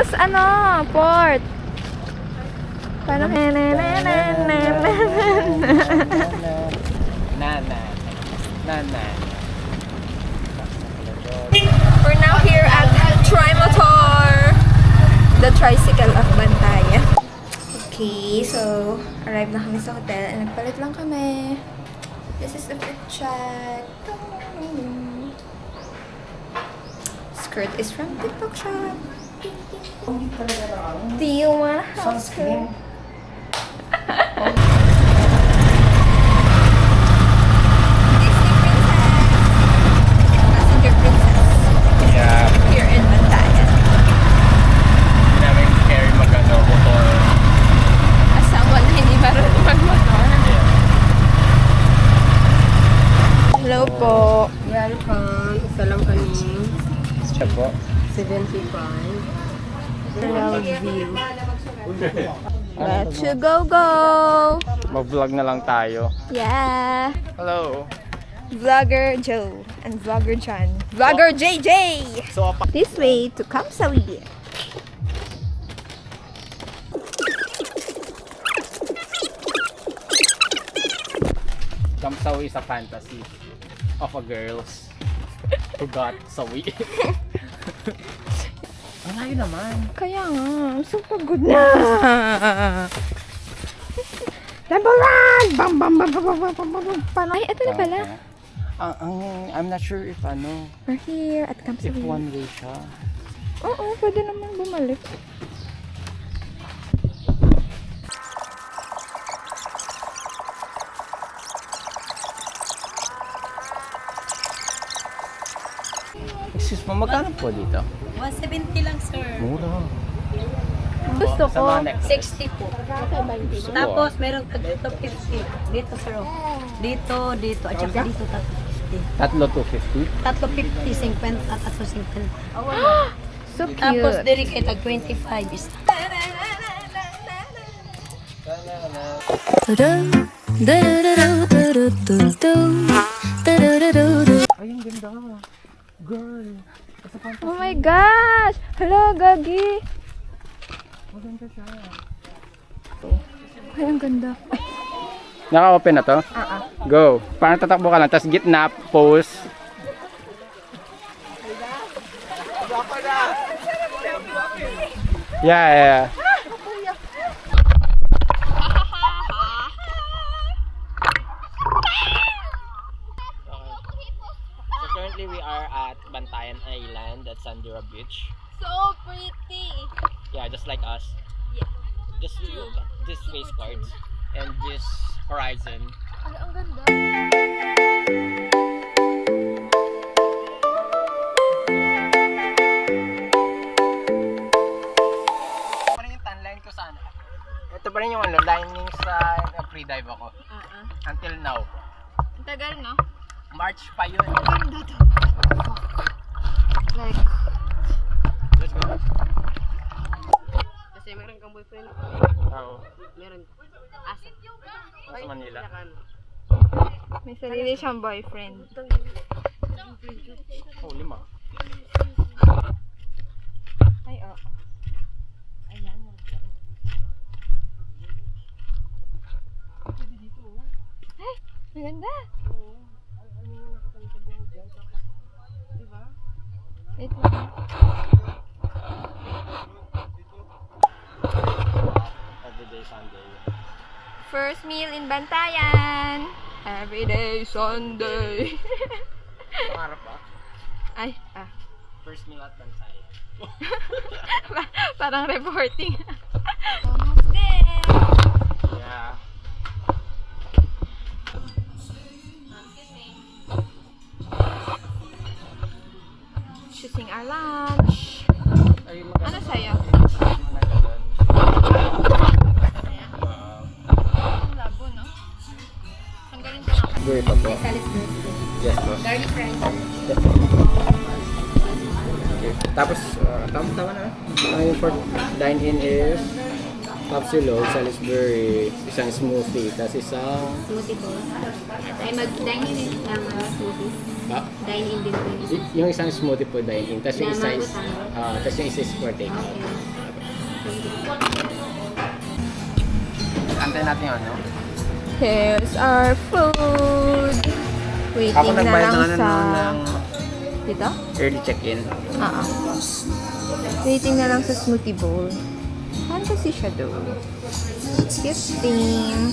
Tapos, ano, port. Parang, We're now here at Trimotor, the tricycle of Bantayan. Okay, so arrived na kami sa hotel and nagpalit lang kami. This is the fit check. Skirt is from TikTok shop. Do you want a house skirt? Here in Bantayan. Namin carry motor. As someone na hindi marunong mag-motor. Hello po. Welcome. Isa lang kami. Siya po. 75. Round view. Let's go! Mag-vlog na lang tayo. Yeah! Hello. Vlogger Joe and Vlogger John. Vlogger JJ! So, This way to Kamsawi. Kamsawi is a fantasy of a girls who got sawi. Ang layo naman. Kaya nga, I'm so pagod na. Number one! Bam, bam, bam, bam, bam, bam, bam, bam. Paano? Ay, ito na pala. I'm not sure if We're here at if Kamsawi. one way siya. Oo, pwede naman bumalik. Excuse mo, magkano po dito? 170 lang, sir. Mura. Gusto Sa ko. mga next 60 po. gusto ko. Tapos, meron ka dito 50. Dito, sir. Dito. At saka dito, Tatlo 250. tatlo 50, 50, at tatlo 50. So Tapos, cute. diri kay tag 25 isa. Ay, ang ganda. Girl. Oh my gosh! Hello, Gagi! Maganda siya. Ay, ang ganda. Naka-open na to? Go. Parang tatakbo ka lang, tapos gitna, pose. Yeah. So currently we are at Bantayan Island at Sandura Beach. So pretty! Yeah, just like us. Yeah. Just look at this face cards and this horizon. Ay, ang ganda. Pa rin yung tanline ko sana. Ito pa rin yung lining sa pre-dive ako. Until now. Ang tagal, no? March pa yun. Like, Let's go. Kasi meron kang boyfriend. Oo. Meron. Sa Manila. may sarili siyang boyfriend. Oh, 5. Ay, oo. Ay, maganda. Wait lang. Everyday Sunday. First meal in Bantayan. Everyday Sunday. Pangarap ba? Ay, First meal at Bantayan. parang reporting. Almost there. Yeah. Choosing our lunch. Ay, Ano sa'yo? Ang labo, no? Tanggalin ko na. Go ito po. Salis birthday. Yes po. Garlic rice. Okay. Tapos, tama na. Yung for dine-in is Capsulo, Salisbury, isang smoothie, tapos isang... Smoothie bowl. Ay, mag-dine in lang smoothie. Ah, Dine in din po yun. yung isang smoothie po dine-in, tapos yung isa is... Lamang tapos yung isa is for take-out. Antay natin yung ano? Here's our food. Waiting Ako na nagbayad lang ng sa... ng Dito? early check-in. Oo. Waiting na lang sa smoothie bowl. Fantasy siya do. Gifting.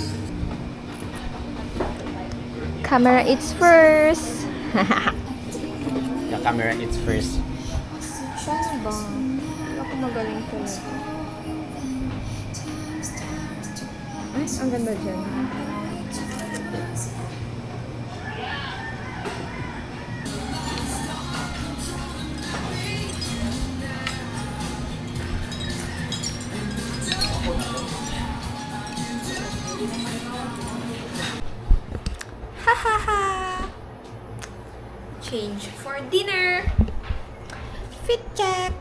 Camera eats first. The camera eats first. Saan ba? Hindi ako magaling talaga. Ay, ang ganda dyan. Ha ha ha! Change for dinner. Fit check.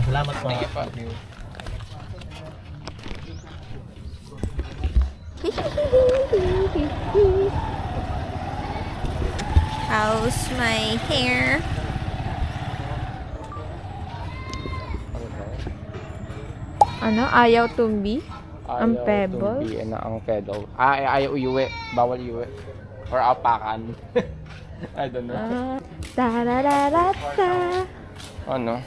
Salamat po. Thank you po. How's my hair? Ano? Ayaw tumbi? Ang pebble? Tumbi na ang pedal. Ayaw uyuwi. Bawal uyuwi. Or apakan. I don't know. Ta-da-da-da-da. Ano?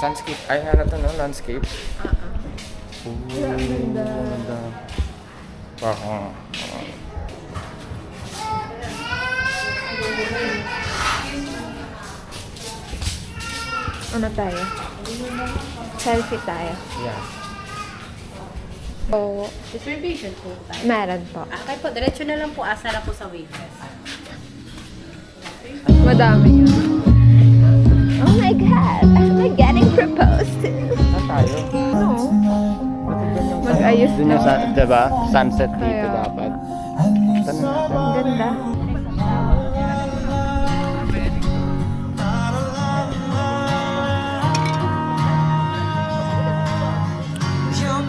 Sunscape. Ay, ano to, no? Landscape. Ganda. Parang... Ano tayo? Selfie tayo. Yeah. Oo. Reservation po tayo. Meron po. Okay po, diretso na lang po. Asa na po sa waitress. Madami yun. Oh my God! Am I getting proposed to? Saan tayo? No. Mag-ayos Dun yung, na. diba? Sunset dito Kaya. dapat. Saan natin? Ang ganda.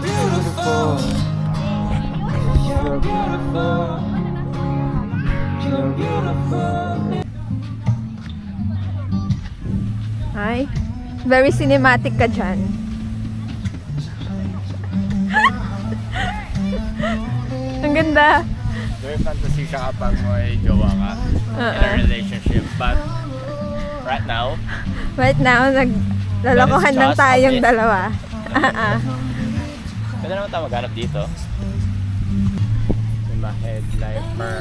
Beautiful. You're beautiful. You're beautiful. Ay, very cinematic ka dyan. Ang ganda. Very fantasy siya kapag may jowa ka in a relationship. But right now, Right now, naglalokohan lang just tayong a bit. dalawa. pwede naman tayo maghanap dito. May mga headlifer.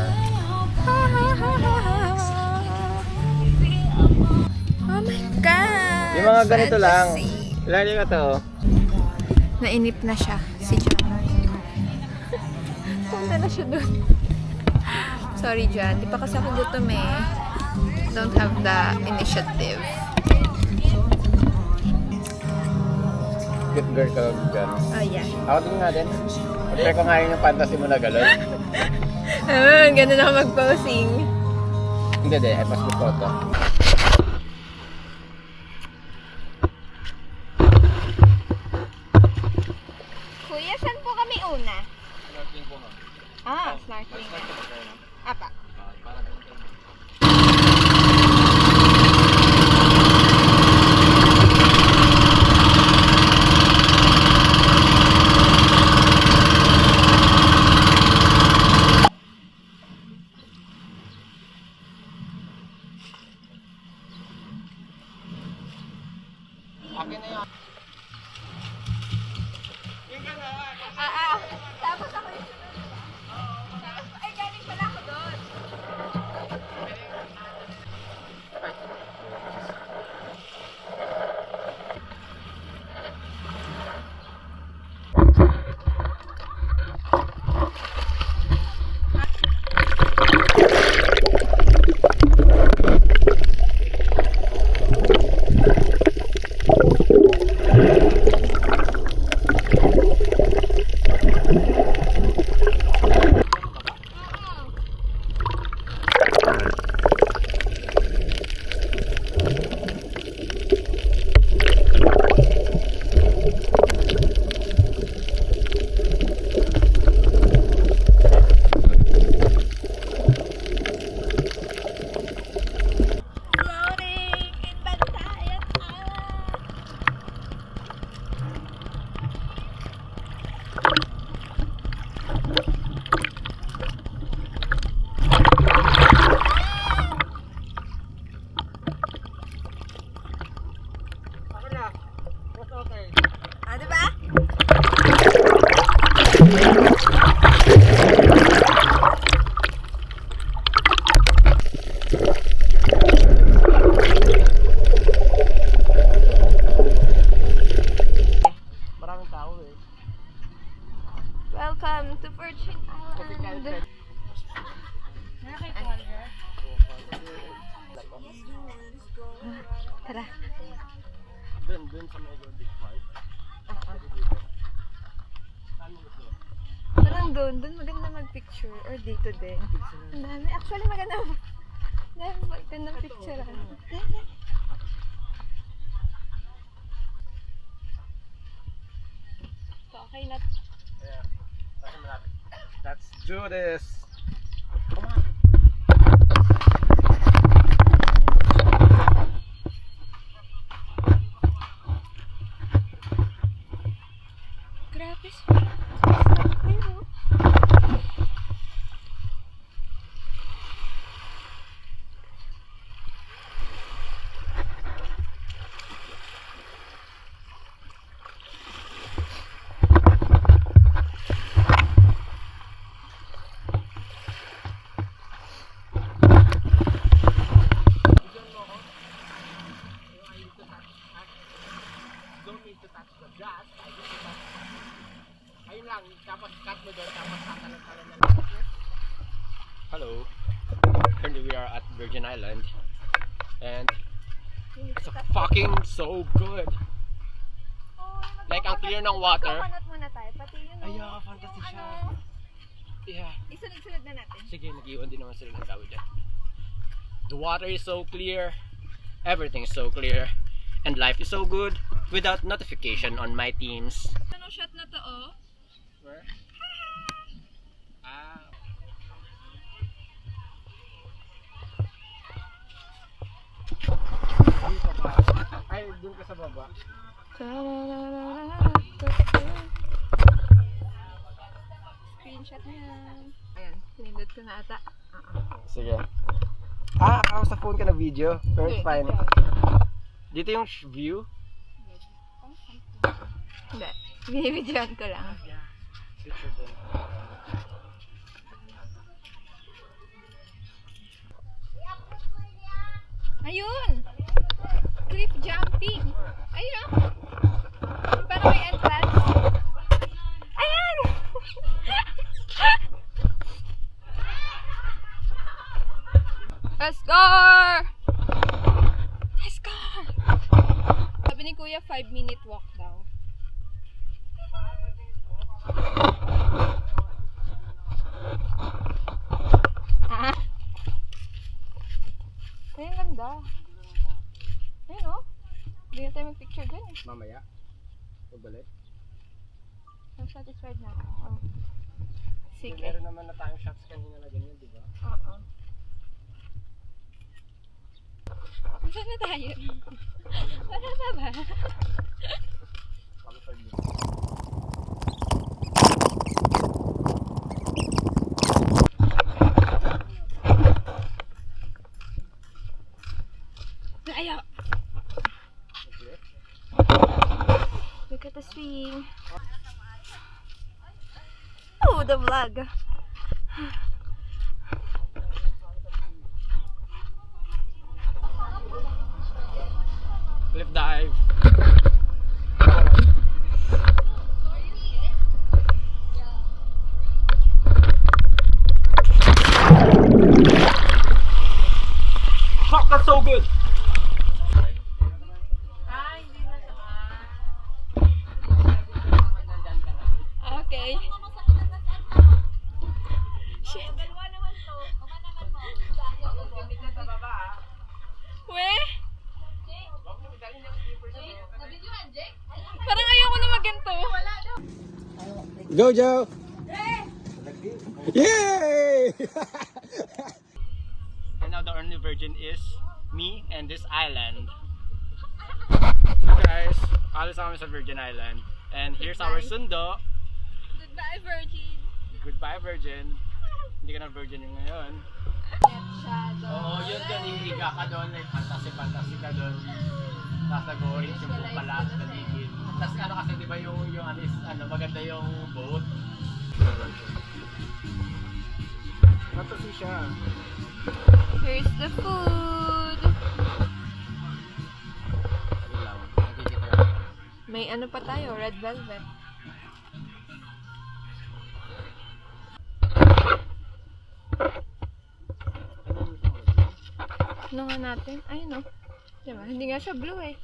Oh my God! Yung mga ganito lang. Fantasy. Lali ka to. Nainip na siya, si John. Punta na siya dun. Sorry, John. Di pa kasi ako gutom eh. Don't have the initiative. Good girl ka dyan. Oh, yeah. Ako din nga din. Pag-try ko nga yun yung fantasy mo na gano'n. Ang ganda na ako mag-posing. Hindi din, ay mas gusto to. Kuya, saan po kami una? Snorkeling. Apa. Akin na yun. Tapos ako yung Tapos, ay, galing pala ako doon. Tara. Dun sa Mega Big Park. Saan mo gusto? Parang doon maganda mag-picture. Or dito din. Ang dami. Actually, maganda picture. So, okay na. Yeah. Let's do this. Grabe siya. Don't need to touch the grass. Ayun lang, tapos cut mo doon, tapos kakalan na lang. Hello. Currently we are at Virgin Island. And it's fucking so good. Like, ang clear ng water. Coconut muna tayo. Pati yun. Ay, fantastic siya. Yeah. Isunod-sunod na natin. Sige, nag-iwan din naman sila ng tao dyan. The water is so clear. Everything is so clear. And life is so good without notification on my teams. Anong shot na to, oh? Where? Ah. Ay, dun ka sa baba. Screenshot na yan. Ayan, sinindot ko na ata. Sige. Ako sa phone ka na video. Pero it's fine. Dito yung view. Hindi. Binibidyoan ko lang. Picture dun. Ayun! Cliff jumping! Ayun! Parang may entrance. Ayan! Oscar! Oscar! Sabi ni Kuya, 5-minute walk daw. Ah! Ayun, ganda. Ayun, oh. Hindi na tayo mag-picture dun eh. Mamaya. Pagbalik. I'm satisfied na ako. Sige. Meron naman na tayong shots kanina na ganyan, di ba? Oo. Saan na tayo? Wala pa ba? Ayaw! Look at the swing. Oh, the vlog. Cliff dive. Fuck, that's so good. Okay. Shit. Weh? Parang ayoko na maganto. Go, Joe! Yay! And now the only virgin is me and this island. So guys, alis kami sa Virgin Island. And here's our sundo. Goodbye, Virgin. Goodbye, virgin. Hindi ka na virgin yung ngayon. Oo, yun doon. Hihiga ka doon. Like, fantasy ka doon. Tapos nag-orange yung pala sa paligid. Tapos ano kasi, di ba yung maganda yung boat. Fantasy siya. Here's the food. Ano lang, nakikita lang. May ano pa tayo, red velvet. Ano nga natin? Ayun, oh. Diba? Hindi nga siya blue eh.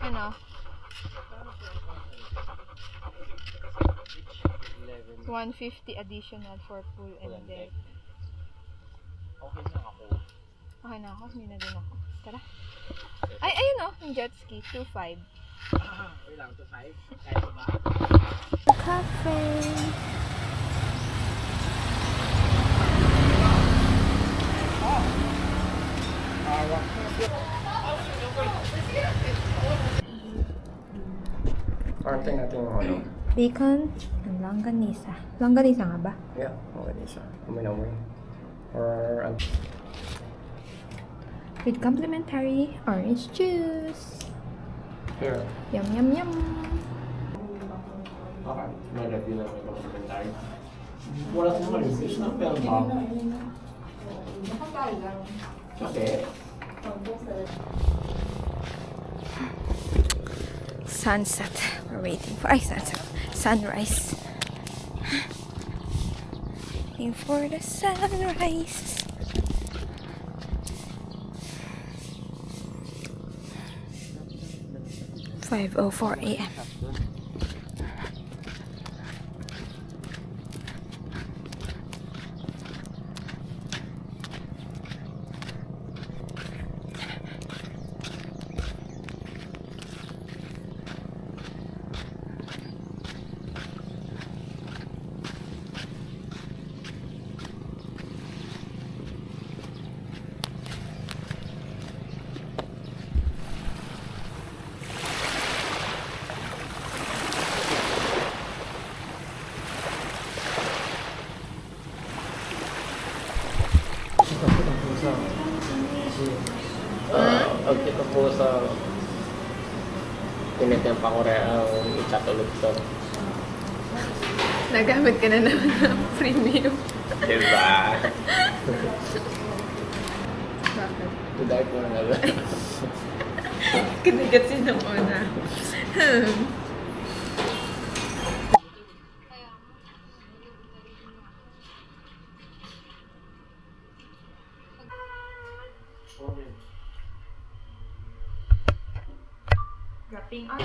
Ano? 150 additional for pool and deck. Okay na ako. Okay na ako, hindi na din ako. Tara. Ay, ayun oh, yung jet ski, 2.5. Wait lang, 2.5? Kaya ba? Cafe. Parte natin yung ano. Bacon and longganisa. Longganisa nga ba? Yeah, okay isa. Amoy. Or With complimentary orange juice. here. Yum, yum, yum. Okay, may review na may complimentary. Wala sa mga reviews na pero ba? Kasi Sunset. We're waiting for sunset. Sunrise. Waiting for the sunrise. "5:04 a.m. ito po sa tinitang pa-Korea ang itatulog to. Nagamit ka na naman ng premium. Diba? Bakit? Tudai po na naman. Kinigat sinong una. Dropping off.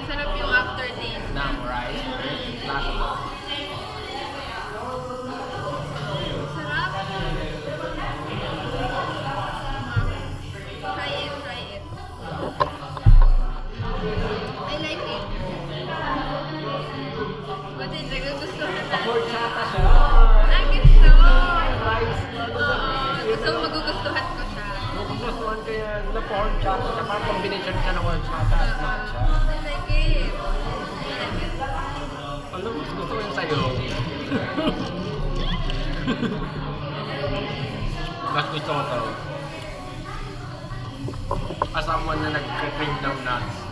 Sarap yung aftertaste. Ng rice. Lasa ba? Sarap. Try it, try it. I like it. But hindi ko gusto na Horchata siya. Ah, gusto! Gusto mo magugustuhan ko siya. Nagugustuhan ko yan. Na-horchata siya. Parang combination siya ng horchata at matcha. I like it. Alam mo, gusto ko yung sa'yo. Mas gusto ko to. As someone na nag-cream ng nuts.